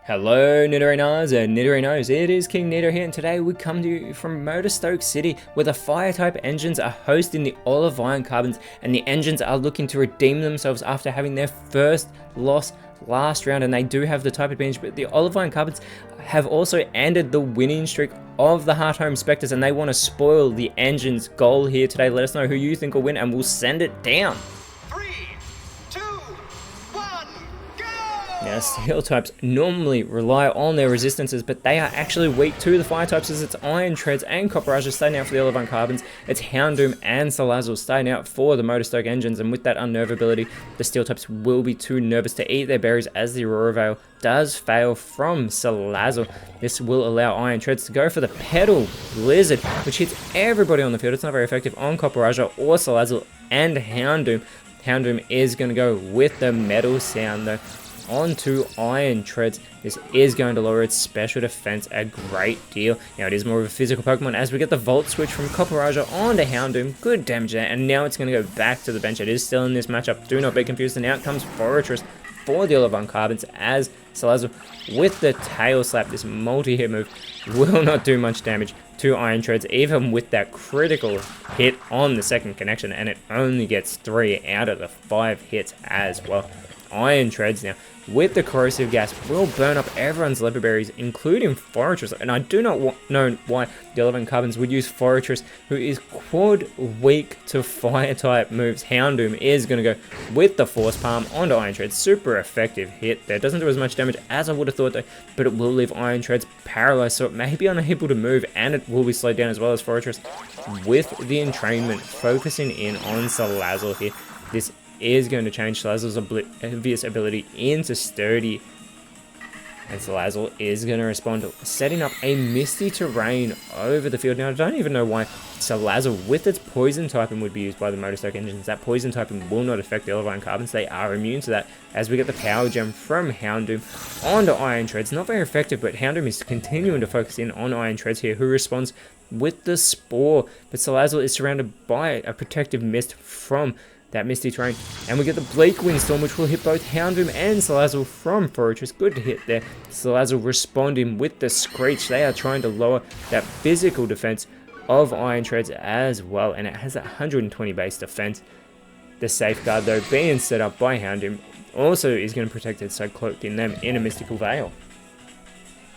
Hello Nidorinas and Nidorinos, it is KingNido here, and today we come to you from Motorstoke City, where the fire-type engines are hosting the Olive Iron Carbons, and the engines are looking to redeem themselves after having their first loss last round, and they do have the type advantage, but the Olive Iron Carbons have also ended the winning streak of the Heart Home Spectres, and they want to spoil the engine's goal here today. Let us know who you think will win, and we'll send it down. Now, steel types normally rely on their resistances, but they are actually weak to the fire types, as it's Iron Treads and Copperajah staying out for the Olive Iron Carbons. It's Houndoom and Salazzle staying out for the Motorstoke engines, and with that unnerve ability, the steel types will be too nervous to eat their berries as the Aurora Veil does fail from Salazzle. This will allow Iron Treads to go for the Petal Blizzard, which hits everybody on the field. It's not very effective on Copperajah or Salazzle and Houndoom. Houndoom is going to go with the Metal Sound though. Onto Iron Treads. This is going to lower its special defense a great deal. Now it is more of a physical Pokemon as we get the Volt Switch from Copperajah onto Houndoom. Good damage there, and now it's going to go back to the bench. It is still in this matchup. Do not be confused. And out comes Forretress for the Olive Iron Carbons as Salazzle with the Tail Slap. This multi-hit move will not do much damage to Iron Treads, even with that critical hit on the second connection, and it only gets 3 out of the 5 hits as well. Iron Treads now with the corrosive gas will burn up everyone's leopard berries, including Forretress, and I do not know why the Olive Iron Carbons would use Forretress, who is quad weak to fire type moves. Houndoom is going to go with the Force Palm onto Iron Treads. Super effective hit there. Doesn't do as much damage as I would have thought though, but it will leave Iron Treads paralyzed, so it may be unable to move, and it will be slowed down as well as Forretress with the entrainment focusing in on Salazzle here. This is going to change Salazzle's obvious ability into Sturdy, and Salazzle is going to respond, setting up a Misty Terrain over the field. Now I don't even know why Salazzle with its poison typing would be used by the Motorstoke engines. That poison typing will not affect the Olive Iron Carbons. They are immune to that, as we get the Power Gem from Houndoom onto Iron Treads. Not very effective, but Houndoom is continuing to focus in on Iron Treads here, who responds with the Spore, but Salazzle is surrounded by a protective mist from that Misty Terrain, and we get the Bleak Windstorm, which will hit both Houndoom and Salazzle from Forretress. Good hit there. Salazzle responding with the Screech. They are trying to lower that physical defense of Iron Treads as well, and it has 120 base defense. The Safeguard though being set up by Houndoom also is going to protect it, so cloaking them in a Mystical Veil.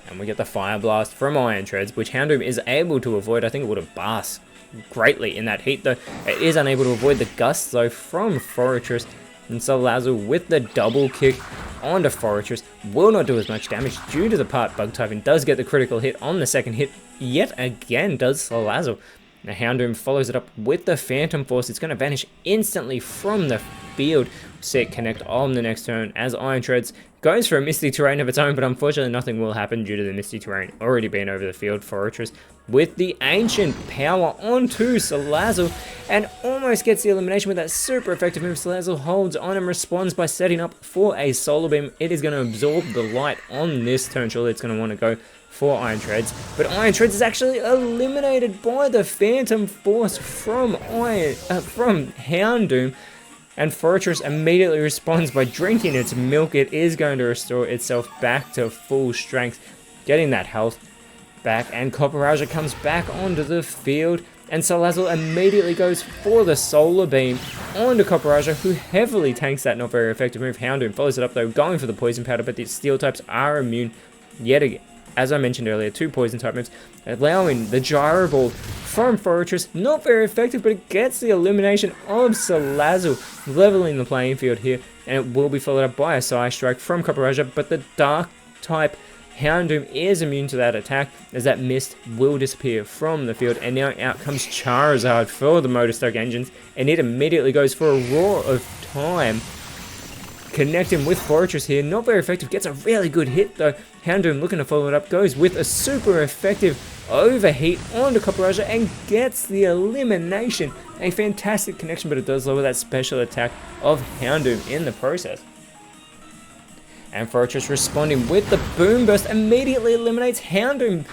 And we get the Fire Blast from Iron Treads, which Houndoom is able to avoid. I think it would have basked greatly in that heat though. It is unable to avoid the Gusts though from Forretress, and Salazzle with the double kick onto Forretress will not do as much damage due to the part bug typing. Does get the critical hit on the second hit yet again, does Salazzle. Now Houndoom follows it up with the Phantom Force. It's going to vanish instantly from the field. See it connect on the next turn as Iron Treads goes for a Misty Terrain of its own, but unfortunately nothing will happen due to the Misty Terrain already being over the field. Forretress with the Ancient Power onto Salazzle, and almost gets the elimination with that super effective move. Salazzle holds on and responds by setting up for a Solar Beam. It is going to absorb the light on this turn. Surely it's going to want to go for Iron Treads, but Iron Treads is actually eliminated by the Phantom Force from Houndoom, and Forretress immediately responds by drinking its milk. It is going to restore itself back to full strength, getting that health back, and Copperajah comes back onto the field, and Salazzle immediately goes for the Solar Beam onto Copperajah, who heavily tanks that not very effective move. Houndoom follows it up though, going for the Poison Powder, but the Steel types are immune yet again. As I mentioned earlier, 2 poison type moves, allowing the Gyro Ball from Forretress. Not very effective, but it gets the elimination of Salazzle, leveling the playing field here, and it will be followed up by a Psy Strike from Copperajah, but the Dark type Houndoom is immune to that attack, as that mist will disappear from the field, and now out comes Charizard for the Motorstoke engines, and it immediately goes for a Roar of Time, connecting with Forretress here. Not very effective, gets a really good hit though. Houndoom looking to follow it up, goes with a super effective Overheat onto Copperajah and gets the elimination. A fantastic connection, but it does lower that special attack of Houndoom in the process. And Forretress responding with the Boom Burst immediately eliminates Houndoom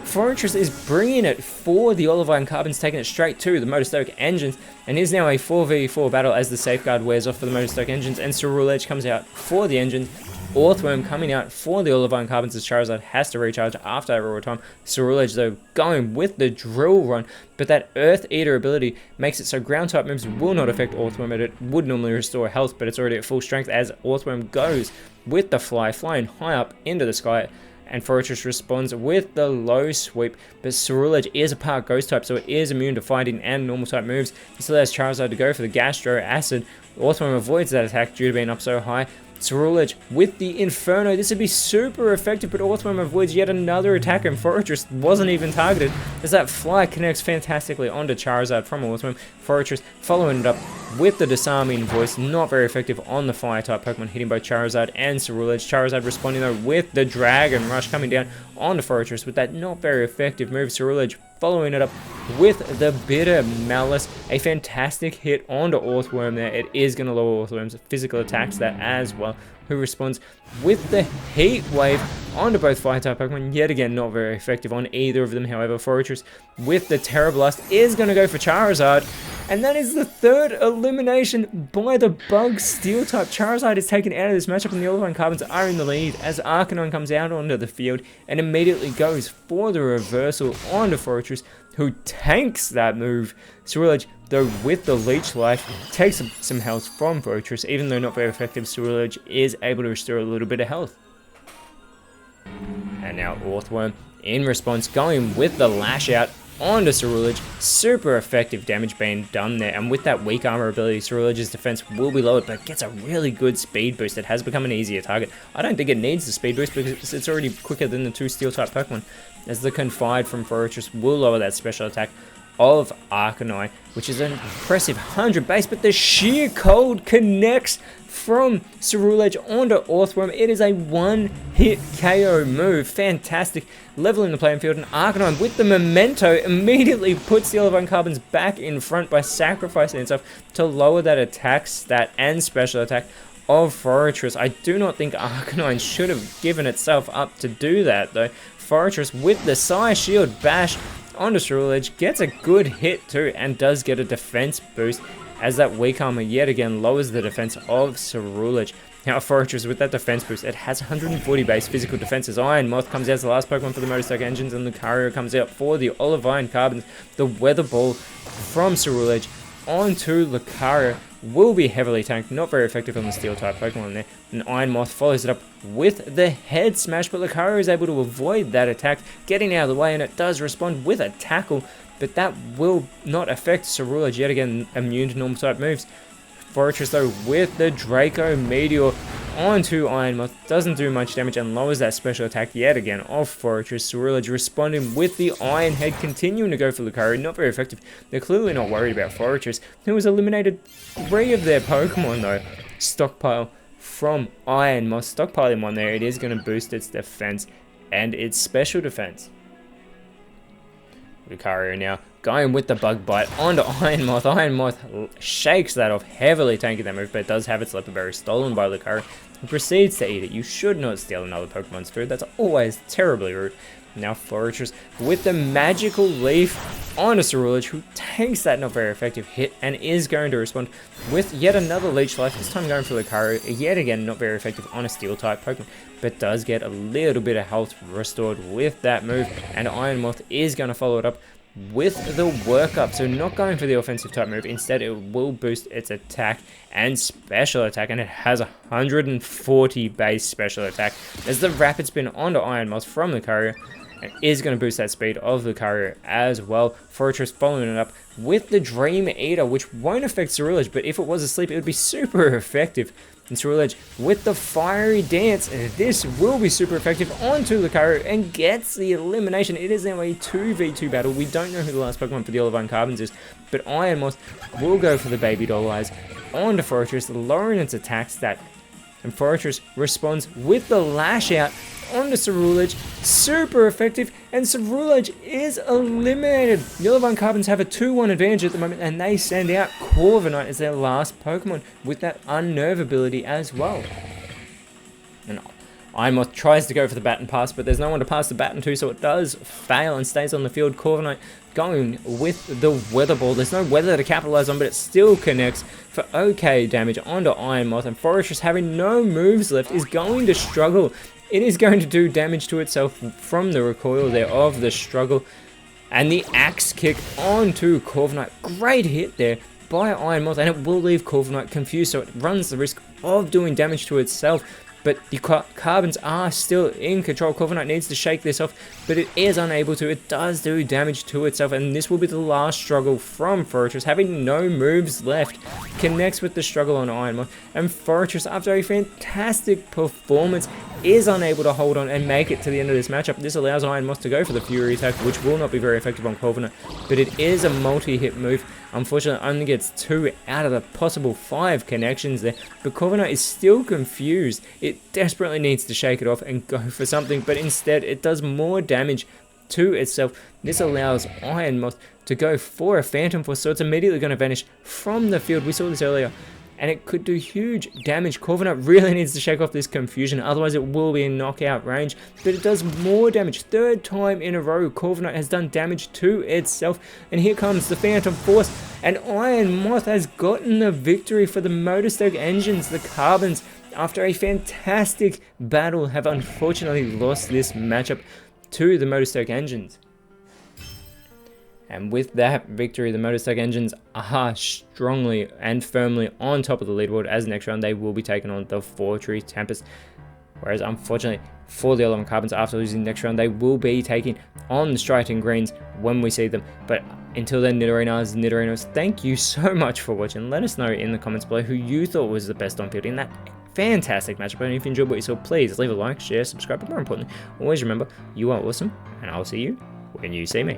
Fortress is bringing it for the Olivine Carbons, taking it straight to the Motorstoke Engines, and is now a 4v4 battle as the Safeguard wears off for the Motorstoke Engines, and Ceruledge comes out for the Engines. Orthworm coming out for the Olivine Carbons as Charizard has to recharge after that raw time. Ceruledge though going with the Drill Run, but that Earth Eater ability makes it so ground type moves will not affect Orthworm, and it would normally restore health, but it's already at full strength as Orthworm goes with the Fly, flying high up into the sky. And Fortress responds with the low sweep, but Ceruledge is a part ghost type, so it is immune to fighting and normal type moves. It still has Charizard to go for the Gastro Acid. Orthworm avoids that attack due to being up so high. Ceruledge with the Inferno, this would be super effective, but Orthworm avoids yet another attack, and Fortress wasn't even targeted as that Fly connects fantastically onto Charizard from Orthworm. Fortress following it up with the Disarming Voice, not very effective on the Fire type Pokemon, hitting both Charizard and Ceruledge. Charizard responding though with the Dragon Rush coming down onto Fortress with that not very effective move. Ceruledge following it up with the Bitter Malice, a fantastic hit onto Orthworm there. It is going to lower Orthworm's physical attacks there as well, who responds with the Heat Wave onto both Fire-type Pokemon. Yet again, not very effective on either of them. However, Fortress with the Terra Blast is going to go for Charizard, and that is the third elimination by the Bug Steel-type. Charizard is taken out of this matchup, and the Olivine Carbons are in the lead as Arcanine comes out onto the field and immediately goes for the reversal onto Fortress, who tanks that move. Ceruledge, though, with the Leech Life, takes some health from Fortress. Even though not very effective, Ceruledge is able to restore a little bit of health. And now Orthworm, in response, going with the Lash Out onto Ceruledge. Super effective damage being done there, and with that weak armor ability, Ceruledge's defense will be lowered, but gets a really good speed boost. It has become an easier target. I don't think it needs the speed boost because it's already quicker than the two Steel-type Pokemon, as the Confide from Fortress will lower that special attack of Arcanine, which is an impressive 100 base, but the sheer cold connects from Ceruledge onto Orthworm. It is a one-hit KO move. Fantastic. Leveling the playing field, and Arcanine with the Memento immediately puts the Olivine Carbons back in front by sacrificing itself to lower that attack stat and special attack of Fortress. I do not think Arcanine should have given itself up to do that though. Fortress with the Psy Shield Bash onto Ceruledge gets a good hit too, and does get a defense boost as that weak armor yet again lowers the defense of Ceruledge. Now Fortress with that defense boost, it has 140 base physical defense as Iron Moth comes out as the last Pokemon for the Motorstoke Engines, and Lucario comes out for the Olivine Carbons. The Weather Ball from Ceruledge onto Lucario will be heavily tanked, not very effective on the Steel type Pokemon there. And Iron Moth follows it up with the Head Smash, but Lucario is able to avoid that attack, getting out of the way, and it does respond with a Tackle, but that will not affect Ceruledge, yet again immune to normal type moves. Fortress though with the Draco Meteor onto Iron Moth doesn't do much damage and lowers that special attack yet again of Fortress. Ceruledge responding with the Iron Head, continuing to go for Lucario, not very effective. They're clearly not worried about Fortress, who has eliminated 3 of their Pokemon though. Stockpile from Iron Moth, stockpiling one there. It is going to boost its defense and its special defense. Lucario now going with the Bug Bite onto Iron Moth. Iron Moth shakes that off, heavily tanking that move, but it does have its Leopard Berry stolen by Lucario, who proceeds to eat it. You should not steal another Pokemon's food. That's always terribly rude. Now Fortress with the Magical Leaf onto Ceruledge, who takes that not very effective hit and is going to respond with yet another Leech Life, this time going for Lucario. Yet again, not very effective on a Steel type Pokemon, but does get a little bit of health restored with that move, and Iron Moth is going to follow it up with the Work Up, so not going for the offensive type move. Instead, it will boost its attack and special attack, and it has 140 base special attack as the Rapid Spin onto Iron Moth from Lucario, and is going to boost that speed of Lucario as well. Fortress following it up with the Dream Eater, which won't affect Ceruledge, but if it was asleep, it would be super effective. And Ceruledge with the Fiery Dance, and this will be super effective onto Lucario and gets the elimination. It is now a 2v2 battle. We don't know who the last Pokemon for the Olivine Carbons is, but Iron Moth will go for the Baby Doll Eyes onto Fortress, lowering its attack stat. And Fortress responds with the Lash Out onto Ceruledge, super effective, and Ceruledge is eliminated. The Olivine Carbons have a 2-1 advantage at the moment, and they send out Corviknight as their last Pokemon with that Unnerve ability as well. And Iron Moth tries to go for the baton pass, but there's no one to pass the baton to, so it does fail and stays on the field. Corviknight going with the Weather Ball. There's no weather to capitalize on, but it still connects for okay damage onto Iron Moth, and Forretress, having no moves left, is going to struggle. It is going to do damage to itself from the recoil there of the struggle. And the Axe Kick onto Corviknight. Great hit there by Iron Moth, and it will leave Corviknight confused, so it runs the risk of doing damage to itself. But the Carbons are still in control. Corviknight needs to shake this off, but it is unable to. It does do damage to itself, and this will be the last struggle from Forretress, having no moves left. Connects with the struggle on Iron Moth, and Forretress, after a fantastic performance, is unable to hold on and make it to the end of this matchup. This allows Iron Moth to go for the Fury attack, which will not be very effective on Corviknight, but it is a multi-hit move. Unfortunately, only gets 2 out of the possible 5 connections there, but Corviknight is still confused. It desperately needs to shake it off and go for something, but instead it does more damage to itself. This allows Iron Moth to go for a Phantom Force, so it's immediately going to vanish from the field. We saw this earlier, and it could do huge damage. Corviknight really needs to shake off this confusion, otherwise it will be in knockout range. But it does more damage. 3rd time in a row, Corviknight has done damage to itself. And here comes the Phantom Force, and Iron Moth has gotten the victory for the Motorstoke Engines. The Carbons, after a fantastic battle, have unfortunately lost this matchup to the Motorstoke Engines. And with that victory, the Motorstoke Engines are strongly and firmly on top of the leaderboard, as next round they will be taking on the 4-Tree Tempest. Whereas unfortunately for the 11 Carbons, after losing next round, they will be taking on the Striking Greens when we see them. But until then, Nidorinos, thank you so much for watching. Let us know in the comments below who you thought was the best on field in that fantastic matchup. And if you enjoyed what you saw, please leave a like, share, subscribe, but more importantly, always remember, you are awesome, and I'll see you when you see me.